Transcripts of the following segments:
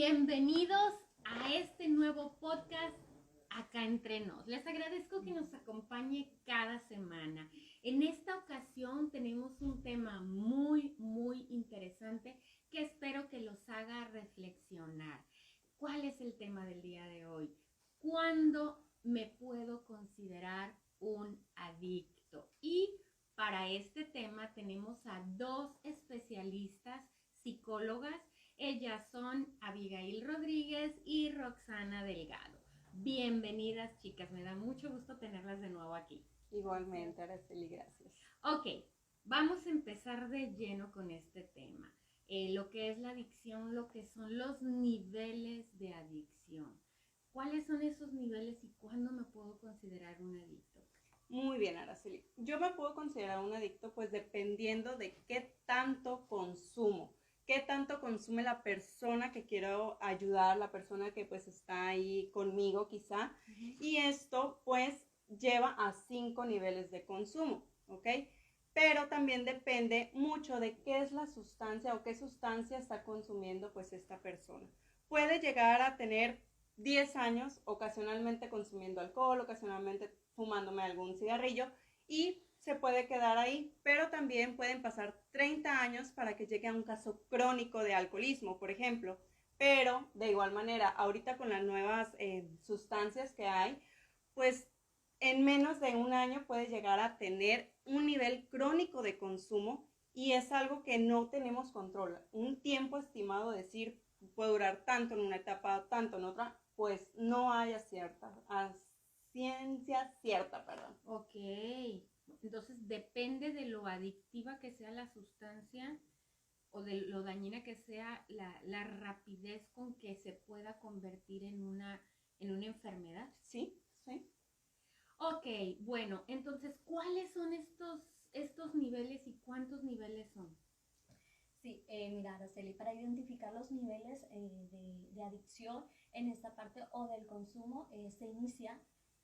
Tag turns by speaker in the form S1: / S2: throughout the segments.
S1: Bienvenidos a este nuevo podcast Acá Entre Nos. Les agradezco que nos acompañe cada semana. En esta ocasión tenemos un tema muy interesante que espero que los haga reflexionar. ¿Cuál es el tema del día de hoy? ¿Cuándo me puedo considerar un adicto? Y para este tema tenemos a dos especialistas psicólogas. Ellas son Abigail Rodríguez y Roxana Delgado. Bienvenidas, chicas. Me da mucho gusto tenerlas de nuevo aquí.
S2: Igualmente, Araceli, gracias.
S1: Ok, vamos a empezar de lleno con este tema. Lo que es la adicción, lo que son los niveles de adicción. ¿Cuáles son esos niveles y cuándo me puedo considerar un adicto?
S2: Muy bien, Araceli. Yo me puedo considerar un adicto pues dependiendo de qué tanto consumo, qué tanto consume la persona que quiero ayudar, la persona que pues está ahí conmigo quizá. Y esto pues lleva a 5 niveles de consumo, ¿ok? Pero también depende mucho de qué es la sustancia o qué sustancia está consumiendo pues esta persona. Puede llegar a tener 10 años ocasionalmente consumiendo alcohol, ocasionalmente fumándome algún cigarrillo y se puede quedar ahí, pero también pueden pasar 30 años para que llegue a un caso crónico de alcoholismo, por ejemplo. Pero de igual manera, ahorita con las nuevas sustancias que hay, pues en menos de un año puede llegar a tener un nivel crónico de consumo y es algo que no tenemos control. Un tiempo estimado, decir, puede durar tanto en una etapa, tanto en otra, pues no hay ciencia cierta, perdón.
S1: Ok, entonces depende de lo adictiva que sea la sustancia o de lo dañina que sea la rapidez con que se pueda convertir en una enfermedad.
S2: Sí, sí.
S1: Ok, bueno, entonces, ¿cuáles son estos niveles y cuántos niveles son?
S3: Sí, mira, Araceli, para identificar los niveles de adicción en esta parte o del consumo, se inicia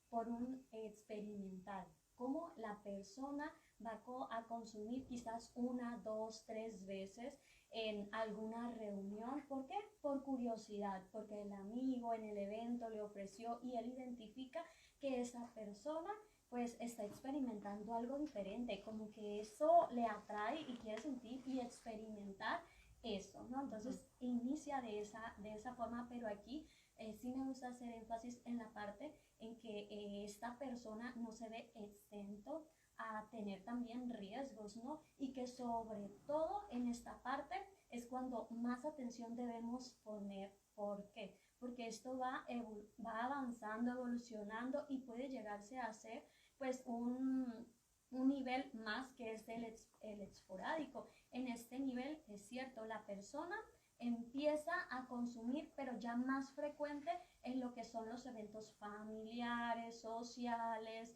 S3: por un experimental, cómo la persona va a consumir quizás una, dos, tres veces en alguna reunión. ¿Por qué? Por curiosidad, porque el amigo en el evento le ofreció y él identifica que esa persona pues está experimentando algo diferente, como que eso le atrae y quiere sentir y experimentar eso, ¿no? Entonces inicia de esa forma, pero aquí sí me gusta hacer énfasis en la parte en que esta persona no se ve exento a tener también riesgos, ¿no? Y que sobre todo en esta parte es cuando más atención debemos poner. ¿Por qué? Porque esto va avanzando, evolucionando y puede llegarse a ser pues un nivel más que es el esporádico. En este nivel es cierto, la persona empieza a consumir, pero ya más frecuente en lo que son los eventos familiares, sociales,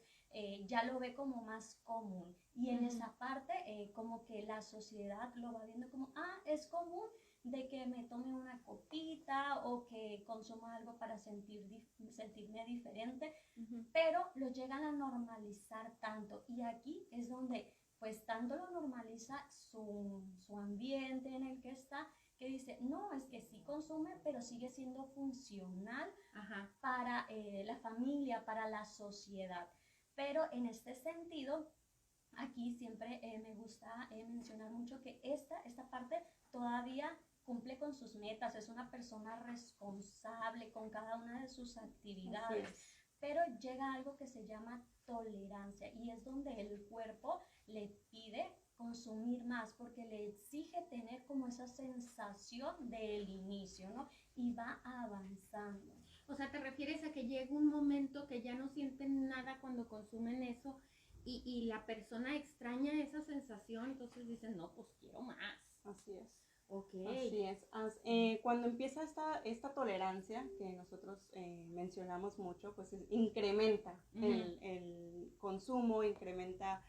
S3: ya lo ve como más común. Y en esa parte, como que la sociedad lo va viendo como, es común de que me tome una copita o que consuma algo para sentirme diferente, pero lo llegan a normalizar tanto. Y aquí es donde pues tanto lo normaliza su ambiente en el que está, que dice, no, es que sí consume, pero sigue siendo funcional para la familia, para la sociedad. Pero en este sentido, aquí siempre me gusta mencionar mucho que esta parte todavía cumple con sus metas, es una persona responsable con cada una de sus actividades, pero llega algo que se llama tolerancia y es donde el cuerpo le pide consumir más porque le exige tener como esa sensación del inicio, ¿no? Y va avanzando.
S1: O sea, ¿te refieres a que llega un momento que ya no sienten nada cuando consumen eso y la persona extraña esa sensación, entonces dicen, no, pues quiero más?
S2: Así es.
S1: Ok.
S2: Así es. Cuando empieza esta tolerancia que nosotros mencionamos mucho, pues incrementa el consumo, incrementa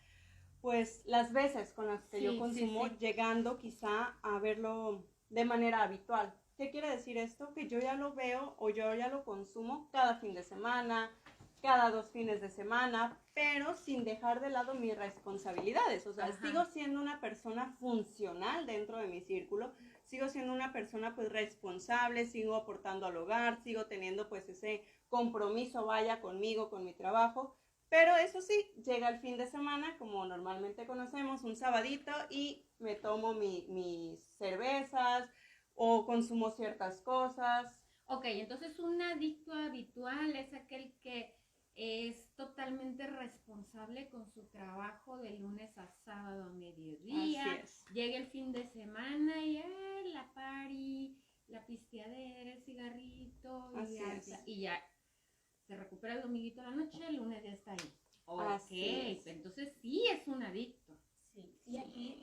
S2: pues las veces con las que yo consumo, llegando quizá a verlo de manera habitual. ¿Qué quiere decir esto? Que yo ya lo veo o yo ya lo consumo cada fin de semana, cada 2 fines de semana, pero sin dejar de lado mis responsabilidades. O sea,
S1: Ajá.
S2: sigo siendo una persona funcional dentro de mi círculo, sigo siendo una persona pues responsable, sigo aportando al hogar, sigo teniendo pues ese compromiso, vaya, conmigo, con mi trabajo. Pero eso sí, llega el fin de semana, como normalmente conocemos, un sabadito, y me tomo mis cervezas o consumo ciertas cosas.
S1: Ok, entonces un adicto habitual es aquel que es totalmente responsable con su trabajo de lunes a sábado a mediodía.
S2: Así es.
S1: Llega el fin de semana y la party, la pisteadera, el cigarrito
S2: Así es.
S1: y ya se recupera el dominguito a la noche, el lunes ya está ahí. Ok,
S2: Así es.
S1: entonces sí es un adicto.
S3: Sí, y aquí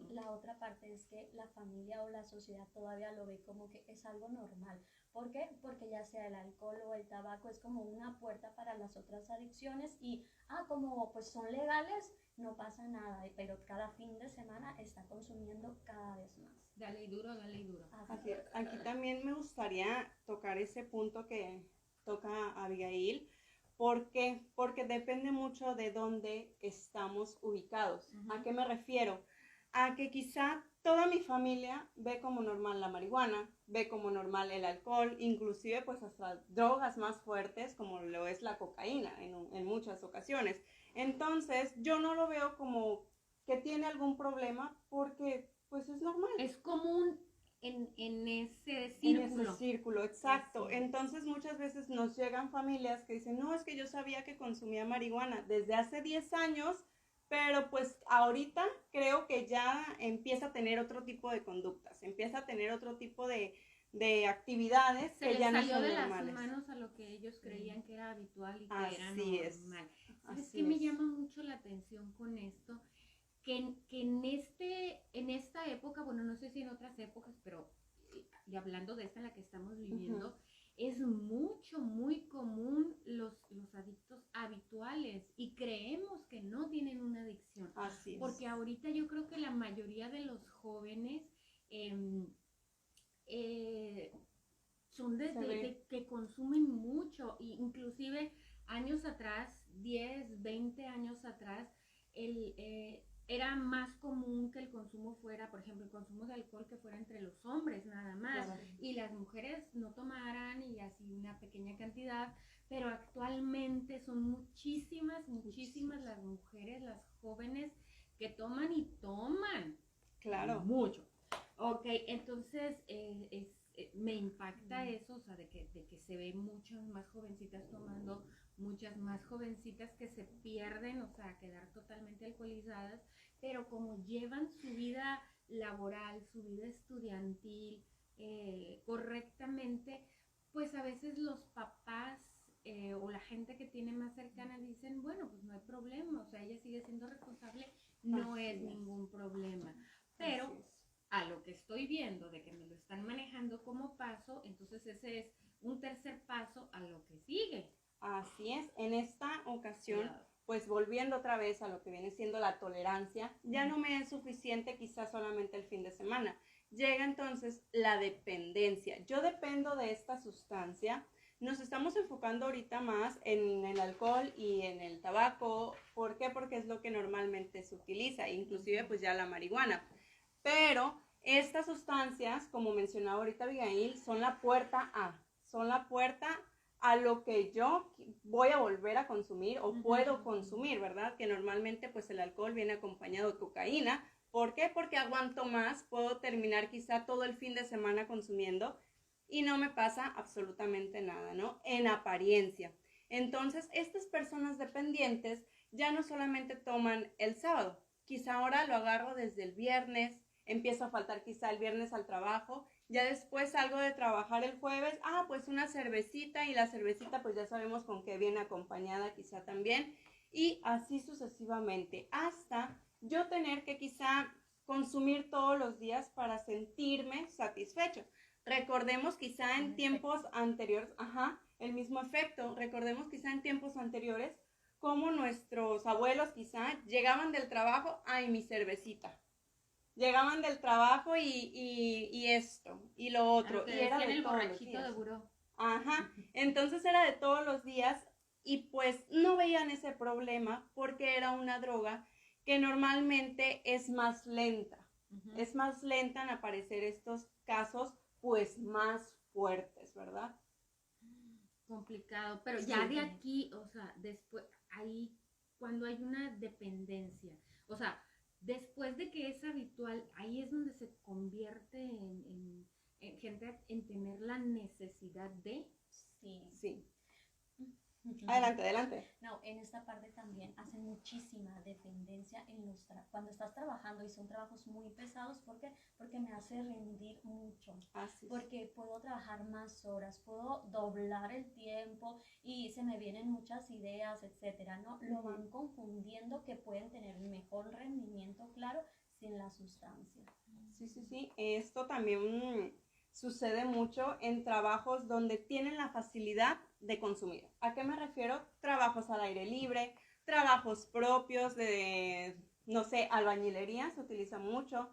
S3: la otra parte es que la familia o la sociedad todavía lo ve como que es algo normal. ¿Por qué? Porque ya sea el alcohol o el tabaco es como una puerta para las otras adicciones y, como pues son legales, no pasa nada, pero cada fin de semana está consumiendo cada vez más.
S1: Dale duro, dale duro.
S2: Así es. Aquí también me gustaría tocar ese punto que toca Abigail. ¿Por qué? Porque depende mucho de dónde estamos ubicados.
S1: Ujú.
S2: ¿A qué me refiero? A que quizá toda mi familia ve como normal la marihuana, ve como normal el alcohol, inclusive pues hasta drogas más fuertes como lo es la cocaína en muchas ocasiones. Entonces yo no lo veo como que tiene algún problema porque pues es normal.
S1: Es común en ese
S2: En
S1: círculo.
S2: ese círculo, exacto.
S3: Así es.
S2: Entonces muchas veces nos llegan familias que dicen, no, es que yo sabía que consumía marihuana desde hace 10 años, pero pues ahorita creo que ya empieza a tener otro tipo de conductas, empieza a tener otro tipo de actividades
S1: Se
S2: que
S1: les
S2: ya no
S1: salió
S2: son
S1: de
S2: normales.
S1: las manos a lo que ellos creían que era habitual y que era
S2: Así es.
S1: normal. ¿Sabes
S2: Así
S1: qué me
S2: es.
S1: llama mucho la atención con esto? Que en esta época, bueno, no sé si en otras épocas, pero y hablando de esta en la que estamos viviendo, es muy común los adictos habituales y creemos que no tienen una adicción.
S2: Así es.
S1: Porque ahorita yo creo que la mayoría de los jóvenes son de que consumen mucho, e inclusive años atrás, 10, 20 años atrás, era más común que el consumo fuera, por ejemplo, el consumo de alcohol que fuera entre los hombres nada más,
S2: Claro.
S1: y las mujeres no tomaran y así una pequeña cantidad, pero actualmente son muchísimas las mujeres, las jóvenes que toman y toman.
S2: Claro.
S1: Mucho. Ok, entonces me impacta eso, o sea, de que se ven muchas más jovencitas tomando, muchas más jovencitas que se pierden, o sea, quedar totalmente alcoholizadas, pero como llevan su vida laboral, su vida estudiantil correctamente, pues a veces los papás o la gente que tiene más cercana dicen, bueno, pues no hay problema, o sea, ella sigue siendo responsable, no es ningún problema, pero a lo que estoy viendo de que me lo están manejando como paso, entonces ese es un tercer paso a lo que sigue.
S2: Así es. En esta ocasión,
S1: Cuidado.
S2: pues volviendo otra vez a lo que viene siendo la tolerancia, ya no me es suficiente quizás solamente el fin de semana. Llega entonces la dependencia. Yo dependo de esta sustancia. Nos estamos enfocando ahorita más en el alcohol y en el tabaco. ¿Por qué? Porque es lo que normalmente se utiliza, inclusive pues ya la marihuana. Pero estas sustancias, como mencionaba ahorita Abigail, son la puerta a lo que yo voy a volver a consumir o puedo consumir, ¿verdad? Que normalmente pues el alcohol viene acompañado de cocaína. ¿Por qué? Porque aguanto más, puedo terminar quizá todo el fin de semana consumiendo y no me pasa absolutamente nada, ¿no? En apariencia. Entonces, estas personas dependientes ya no solamente toman el sábado, quizá ahora lo agarro desde el viernes, empiezo a faltar quizá el viernes al trabajo, ya después salgo de trabajar el jueves, pues una cervecita, y la cervecita pues ya sabemos con qué viene acompañada quizá también, y así sucesivamente, hasta yo tener que quizá consumir todos los días para sentirme satisfecho. Recordemos quizá en tiempos anteriores, el mismo efecto, recordemos quizá en tiempos anteriores como nuestros abuelos quizá llegaban del trabajo, mi cervecita. Llegaban del trabajo y esto, y lo otro.
S1: Claro,
S2: y era de
S1: el
S2: todos los
S1: borrachito
S2: días.
S1: de buró.
S2: Entonces era de todos los días y pues no veían ese problema porque era una droga que normalmente es más lenta. Es más lenta en aparecer estos casos pues más fuertes, ¿verdad?
S1: Complicado, pero
S2: Sí.
S1: ya de aquí, o sea, después, ahí, cuando hay una dependencia, o sea, después de que es habitual, ahí es donde se convierte en gente en tener la necesidad de.
S3: Sí.
S2: Sí. Adelante, adelante.
S3: No, en esta parte también hacen muchísima dependencia en cuando estás trabajando y son trabajos muy pesados. ¿Por qué? Porque me hace rendir mucho.
S2: Así es.
S3: Porque puedo trabajar más horas, puedo doblar el tiempo y se me vienen muchas ideas, etcétera, ¿no? Lo van confundiendo que pueden tener mejor rendimiento, claro, sin la sustancia.
S2: Sí, sí, sí. Esto también sucede mucho en trabajos donde tienen la facilidad de consumir. ¿A qué me refiero? Trabajos al aire libre, trabajos propios de, no sé, albañilería se utiliza mucho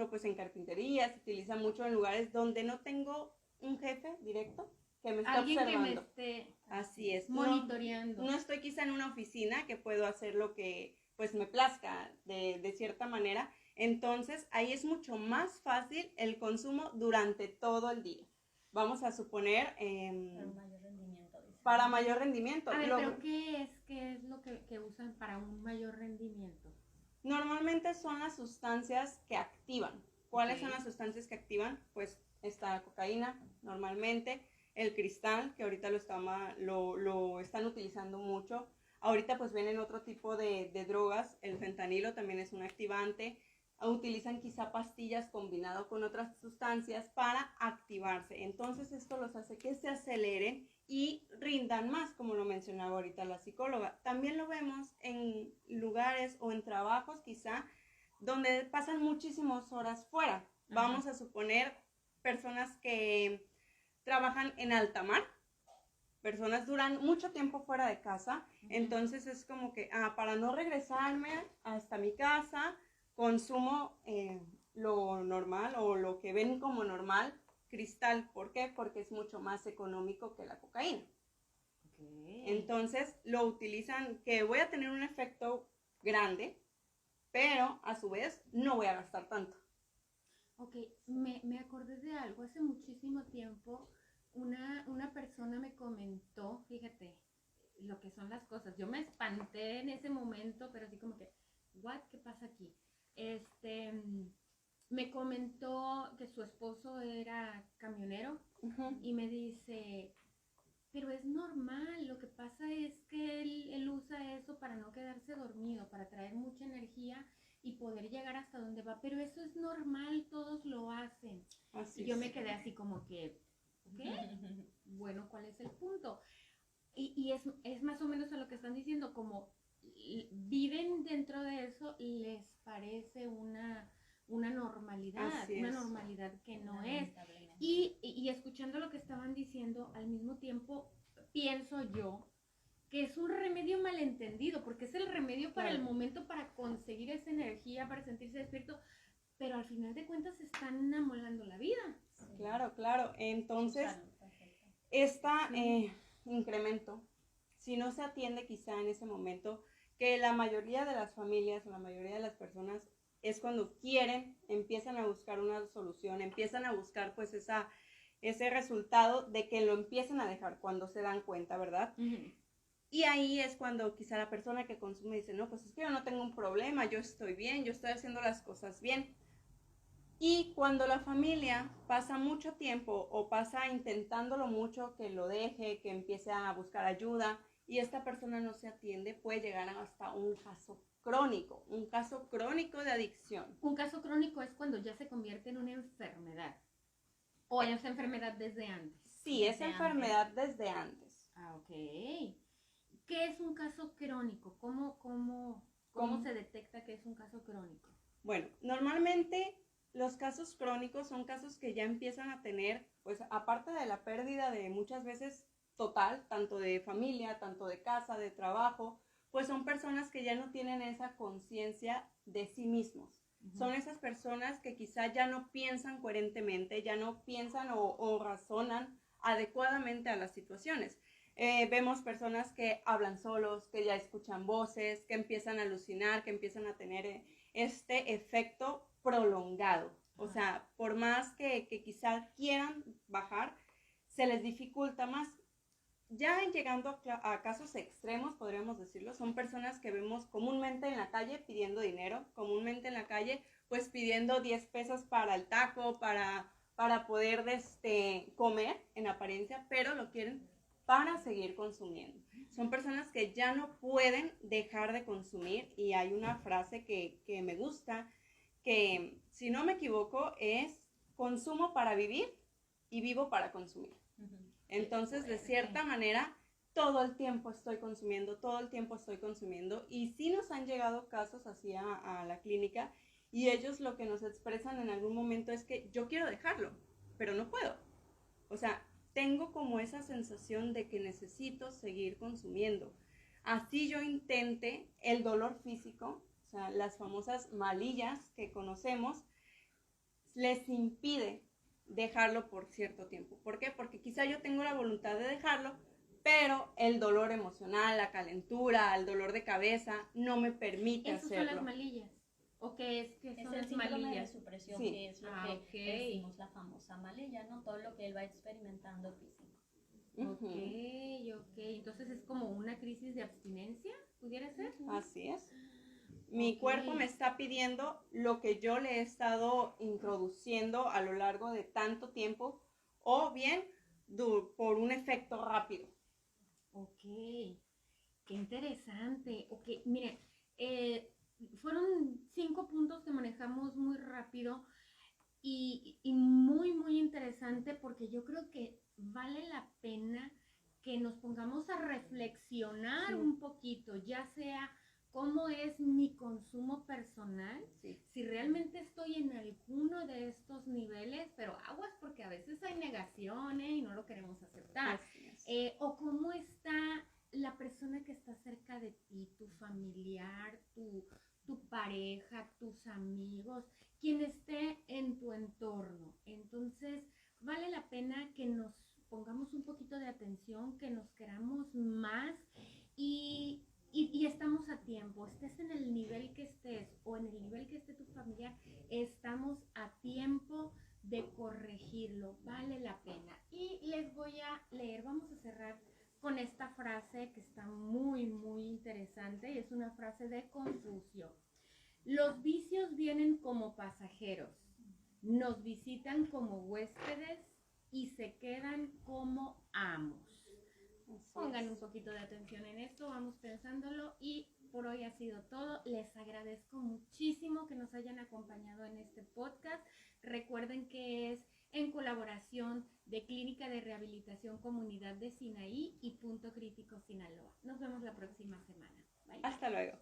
S2: pues en carpintería, se utiliza mucho en lugares donde no tengo un jefe directo que me esté
S1: Alguien
S2: observando.
S1: Que me esté
S2: Así es.
S1: monitoreando.
S2: No estoy quizá en una oficina que puedo hacer lo que pues me plazca de cierta manera. Entonces, ahí es mucho más fácil el consumo durante todo el día. Vamos a suponer...
S3: Para un mayor rendimiento, dice.
S2: Para mayor rendimiento.
S1: A ver, pero ¿qué es lo que usan para un mayor rendimiento?
S2: Normalmente son las sustancias que activan. ¿Cuáles
S1: Ok.
S2: son las sustancias que activan? Pues está la cocaína, normalmente, el cristal, que ahorita lo están utilizando mucho. Ahorita pues vienen otro tipo de drogas, el fentanilo también es un activante. Utilizan quizá pastillas combinado con otras sustancias para activarse. Entonces esto los hace que se aceleren y rindan más, como lo mencionaba ahorita la psicóloga. También lo vemos en lugares o en trabajos quizá donde pasan muchísimas horas fuera. Ajá. Vamos a suponer personas que trabajan en alta mar, personas duran mucho tiempo fuera de casa, entonces es como que para no regresarme hasta mi casa, consumo lo normal o lo que ven como normal, cristal. ¿Por qué? Porque es mucho más económico que la cocaína. Okay. Entonces lo utilizan, que voy a tener un efecto grande, pero a su vez no voy a gastar tanto.
S1: Ok, me acordé de algo. Hace muchísimo tiempo una persona me comentó, fíjate, lo que son las cosas. Yo me espanté en ese momento, pero así como que, ¿qué pasa aquí? Me comentó que su esposo era camionero y me dice, pero es normal, lo que pasa es que él usa eso para no quedarse dormido, para traer mucha energía y poder llegar hasta donde va, pero eso es normal, todos lo hacen. Así y yo me quedé así como que, ¿qué? Bueno, ¿cuál es el punto? Y es más o menos a lo que están diciendo, como viven dentro de eso, les parece una normalidad, una normalidad que no es. Y escuchando lo que estaban diciendo, al mismo tiempo pienso yo que es un remedio malentendido, porque es el remedio para el momento, para conseguir esa energía, para sentirse despierto, pero al final de cuentas están amolando la vida.
S2: Sí. Claro. Entonces, incremento, si no se atiende quizá en ese momento, que la mayoría de las familias o la mayoría de las personas es cuando empiezan a buscar una solución, empiezan a buscar pues ese resultado de que lo empiezan a dejar cuando se dan cuenta, ¿verdad? Y ahí es cuando quizá la persona que consume dice, no, pues es que yo no tengo un problema, yo estoy bien, yo estoy haciendo las cosas bien. Y cuando la familia pasa mucho tiempo o pasa intentándolo mucho, que lo deje, que empiece a buscar ayuda y esta persona no se atiende, puede llegar hasta un caso crónico de adicción.
S1: Un caso crónico es cuando ya se convierte en una enfermedad. ¿O es enfermedad desde antes?
S2: Sí, es enfermedad desde antes.
S1: Ok. ¿Qué es un caso crónico? ¿Cómo se detecta que es un caso crónico?
S2: Bueno, normalmente los casos crónicos son casos que ya empiezan a tener, pues aparte de la pérdida de muchas veces total, tanto de familia, tanto de casa, de trabajo, pues son personas que ya no tienen esa conciencia de sí mismos. Son esas personas que quizá ya no piensan coherentemente, ya no piensan o razonan adecuadamente a las situaciones. Vemos personas que hablan solos, que ya escuchan voces, que empiezan a alucinar, que empiezan a tener este efecto prolongado. O sea, por más que quizás quieran bajar, se les dificulta más. Ya llegando a casos extremos, podríamos decirlo, son personas que vemos comúnmente en la calle pidiendo dinero, comúnmente en la calle pues pidiendo 10 pesos para el taco, para poder comer en apariencia, pero lo quieren para seguir consumiendo. Son personas que ya no pueden dejar de consumir y hay una frase que me gusta, que si no me equivoco es consumo para vivir y vivo para consumir. Entonces, de cierta manera, todo el tiempo estoy consumiendo y sí nos han llegado casos así a la clínica y ellos lo que nos expresan en algún momento es que yo quiero dejarlo, pero no puedo. O sea, tengo como esa sensación de que necesito seguir consumiendo. Así yo intente el dolor físico, o sea, las famosas malillas que conocemos, les impide dejarlo por cierto tiempo. ¿Por qué? Porque quizá yo tengo la voluntad de dejarlo, pero el dolor emocional, la calentura, el dolor de cabeza no me permite
S1: ¿Esas
S2: hacerlo.
S1: son las malillas? ¿O qué es que son
S3: el
S1: las
S3: síndrome
S1: malillas?
S3: de supresión,
S2: Sí.
S3: que es lo que decimos la famosa malilla, ¿no? Todo lo que él va experimentando físico.
S1: Ok. Entonces es como una crisis de abstinencia, ¿pudiera ser?
S2: Así es. Mi cuerpo me está pidiendo lo que yo le he estado introduciendo a lo largo de tanto tiempo o bien por un efecto rápido.
S1: Ok, qué interesante. Ok, mire, fueron 5 puntos que manejamos muy rápido y muy, muy interesante porque yo creo que vale la pena que nos pongamos a reflexionar un poquito, ya sea cómo es mi consumo personal, si realmente estoy en alguno de estos niveles, pero aguas porque a veces hay negaciones y no lo queremos aceptar, o cómo está la persona que está cerca de ti, tu familiar, tu pareja, tus amigos, quien esté en tu entorno. Entonces, vale la pena que nos pongamos un poquito de atención, que nos queramos más y estamos a tiempo, estés en el nivel que estés o en el nivel que esté tu familiar, estamos a tiempo de corregirlo, vale la pena. Y les voy a leer, vamos a cerrar con esta frase que está muy, muy interesante y es una frase de Confucio. Los vicios vienen como pasajeros, nos visitan como huéspedes y se quedan como amos. Pongan un poquito de atención en esto, vamos pensándolo y por hoy ha sido todo. Les agradezco muchísimo que nos hayan acompañado en este podcast. Recuerden que es en colaboración de Clínica de Rehabilitación Comunidad de Sinaí y Punto Crítico Sinaloa. Nos vemos la próxima semana. Bye.
S2: Hasta luego.